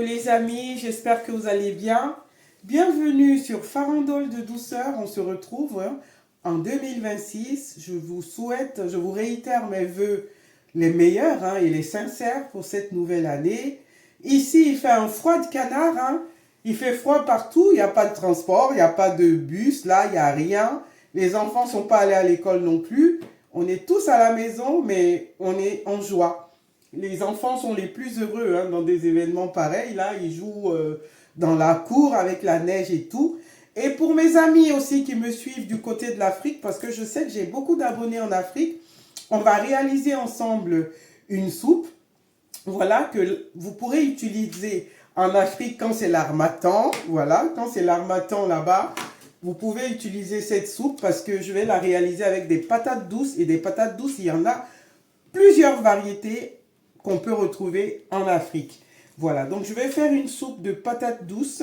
les amis, j'espère que vous allez bien. Bienvenue sur Farandole de douceur. On se retrouve en 2026. Je vous réitère mes vœux les meilleurs et les sincères pour cette nouvelle année. Ici, il fait un froid de canard. Il fait froid partout. Il n'y a pas de transport, il n'y a pas de bus. Là, il n'y a rien. Les enfants ne sont pas allés à l'école non plus. On est tous à la maison, mais on est en joie. Les enfants sont les plus heureux dans des événements pareils. Là, ils jouent dans la cour avec la neige et tout. Et pour mes amis aussi qui me suivent du côté de l'Afrique, parce que je sais que j'ai beaucoup d'abonnés en Afrique, on va réaliser ensemble une soupe, voilà, que vous pourrez utiliser en Afrique quand c'est l'harmattan. Voilà, quand c'est l'harmattan là-bas, vous pouvez utiliser cette soupe parce que je vais la réaliser avec des patates douces. Et des patates douces, il y en a plusieurs variétés qu'on peut retrouver en Afrique. Voilà, donc je vais faire une soupe de patates douces.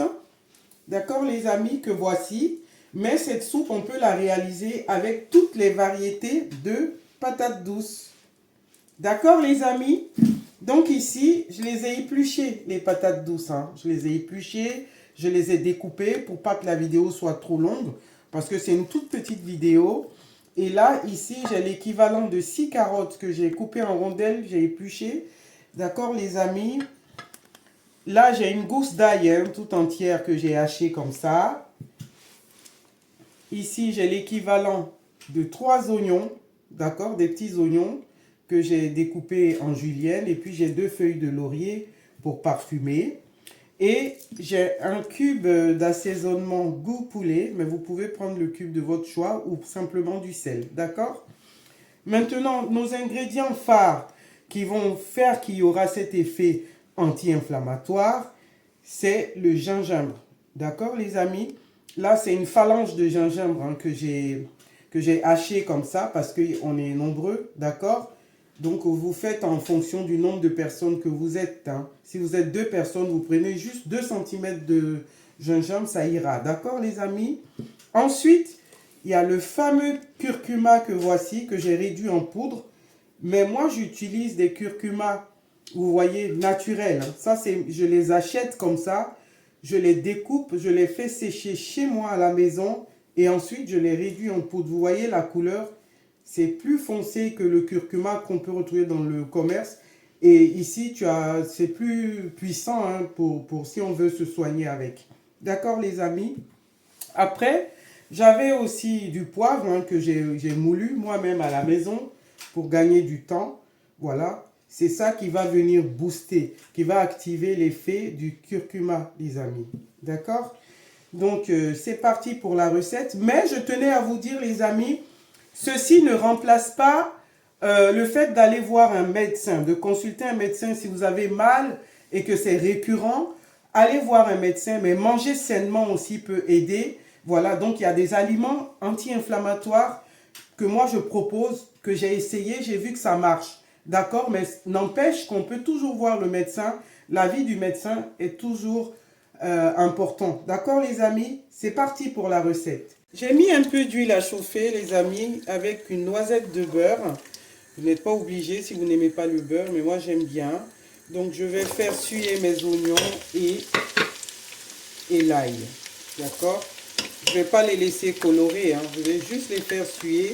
D'accord les amis, que voici. Mais cette soupe, on peut la réaliser avec toutes les variétés de patates douces. D'accord les amis? Donc ici, je les ai épluchées, les patates douces. Je les ai épluchées, je les ai découpées pour pas que la vidéo soit trop longue. Parce que c'est une toute petite vidéo. Et là, ici, j'ai l'équivalent de 6 carottes que j'ai coupées en rondelles, j'ai épluchées. D'accord, les amis? Là, j'ai une gousse d'ail tout entière que j'ai hachée comme ça. Ici, j'ai l'équivalent de 3 oignons, d'accord, des petits oignons que j'ai découpés en julienne. Et puis, j'ai 2 feuilles de laurier pour parfumer. Et j'ai un cube d'assaisonnement goût poulet, mais vous pouvez prendre le cube de votre choix ou simplement du sel, d'accord? Maintenant, nos ingrédients phares qui vont faire qu'il y aura cet effet anti-inflammatoire, c'est le gingembre, d'accord les amis? Là, c'est une phalange de gingembre que j'ai haché comme ça parce qu'on est nombreux, d'accord? Donc, vous faites en fonction du nombre de personnes que vous êtes. Si vous êtes 2 personnes, vous prenez juste 2 cm de gingembre, ça ira. D'accord, les amis? Ensuite, il y a le fameux curcuma que voici, que j'ai réduit en poudre. Mais moi, j'utilise des curcumas, vous voyez, naturels. Ça, je les achète comme ça. Je les découpe, je les fais sécher chez moi à la maison. Et ensuite, je les réduis en poudre. Vous voyez la couleur? C'est plus foncé que le curcuma qu'on peut retrouver dans le commerce. Et ici, c'est plus puissant pour si on veut se soigner avec. D'accord, les amis? Après, j'avais aussi du poivre que j'ai moulu moi-même à la maison pour gagner du temps. Voilà, c'est ça qui va venir booster, qui va activer l'effet du curcuma, les amis. D'accord? Donc, c'est parti pour la recette. Mais je tenais à vous dire, les amis, ceci ne remplace pas le fait d'aller voir un médecin, de consulter un médecin si vous avez mal et que c'est récurrent. Allez voir un médecin, mais manger sainement aussi peut aider. Voilà, donc il y a des aliments anti-inflammatoires que moi je propose, que j'ai essayé, j'ai vu que ça marche. D'accord, mais n'empêche qu'on peut toujours voir le médecin. L'avis du médecin est toujours important. D'accord les amis? C'est parti pour la recette. J'ai mis un peu d'huile à chauffer les amis avec une noisette de beurre. Vous n'êtes pas obligé si vous n'aimez pas le beurre, mais moi j'aime bien. Donc je vais faire suer mes oignons et l'ail. D'accord? Je ne vais pas les laisser colorer, je vais juste les faire suer.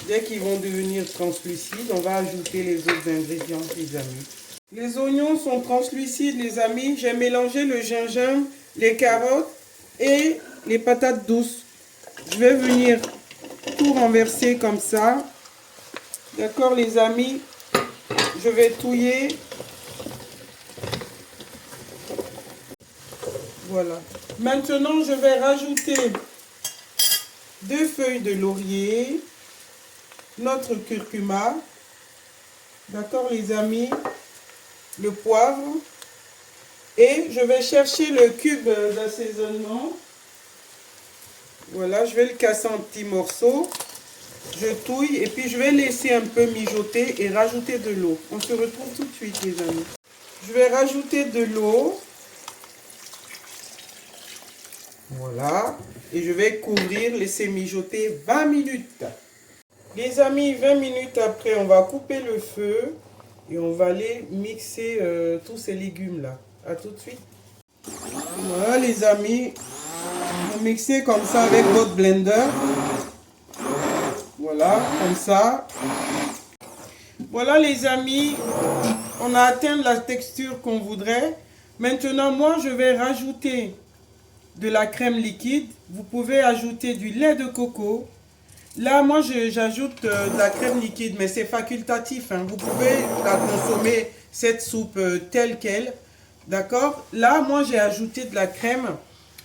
Dès qu'ils vont devenir translucides, on va ajouter les autres ingrédients, les amis. Les oignons sont translucides, les amis. J'ai mélangé le gingembre, les carottes et les patates douces. Je vais venir tout renverser comme ça. D'accord, les amis? Je vais touiller. Voilà. Maintenant, je vais rajouter 2 feuilles de laurier, notre curcuma, d'accord les amis, le poivre, et je vais chercher le cube d'assaisonnement. Voilà, je vais le casser en petits morceaux, je touille, et puis je vais laisser un peu mijoter et rajouter de l'eau. On se retrouve tout de suite les amis. Je vais rajouter de l'eau. Voilà, et je vais couvrir, laisser mijoter 20 minutes. Les amis, 20 minutes après, on va couper le feu et on va aller mixer tous ces légumes là. À tout de suite. Voilà les amis, vous mixez comme ça avec votre blender. Voilà, comme ça. Voilà les amis, on a atteint la texture qu'on voudrait. Maintenant, moi, je vais rajouter de la crème liquide. Vous pouvez ajouter du lait de coco. Là, moi, j'ajoute de la crème liquide, mais c'est facultatif, hein. Vous pouvez la consommer, cette soupe, telle qu'elle. D'accord? Là, moi, j'ai ajouté de la crème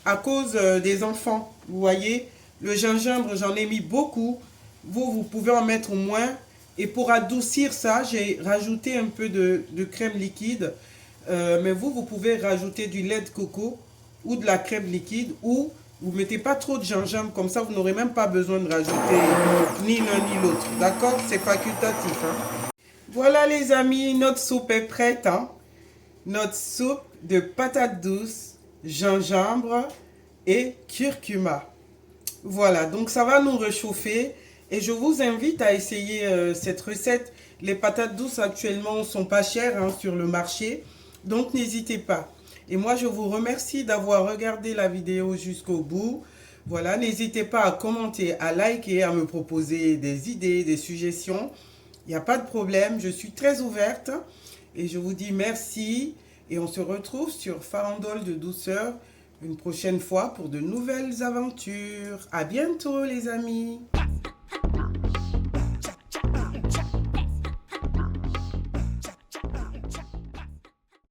à cause des enfants. Vous voyez, le gingembre, j'en ai mis beaucoup. Vous pouvez en mettre moins. Et pour adoucir ça, j'ai rajouté un peu de crème liquide. Mais vous pouvez rajouter du lait de coco ou de la crème liquide ou vous ne mettez pas trop de gingembre. Comme ça, vous n'aurez même pas besoin de rajouter ni l'un ni l'autre. D'accord? C'est facultatif, hein? Voilà les amis, notre soupe est prête, hein? Notre soupe de patates douces, gingembre et curcuma. Voilà, donc ça va nous réchauffer et je vous invite à essayer cette recette. Les patates douces actuellement sont pas chères, hein, sur le marché, donc n'hésitez pas. Et moi je vous remercie d'avoir regardé la vidéo jusqu'au bout. Voilà, n'hésitez pas à commenter, à liker, à me proposer des idées, des suggestions. Il n'y a pas de problème, je suis très ouverte et je vous dis merci et on se retrouve sur Farandole de douceur une prochaine fois pour de nouvelles aventures. À bientôt les amis.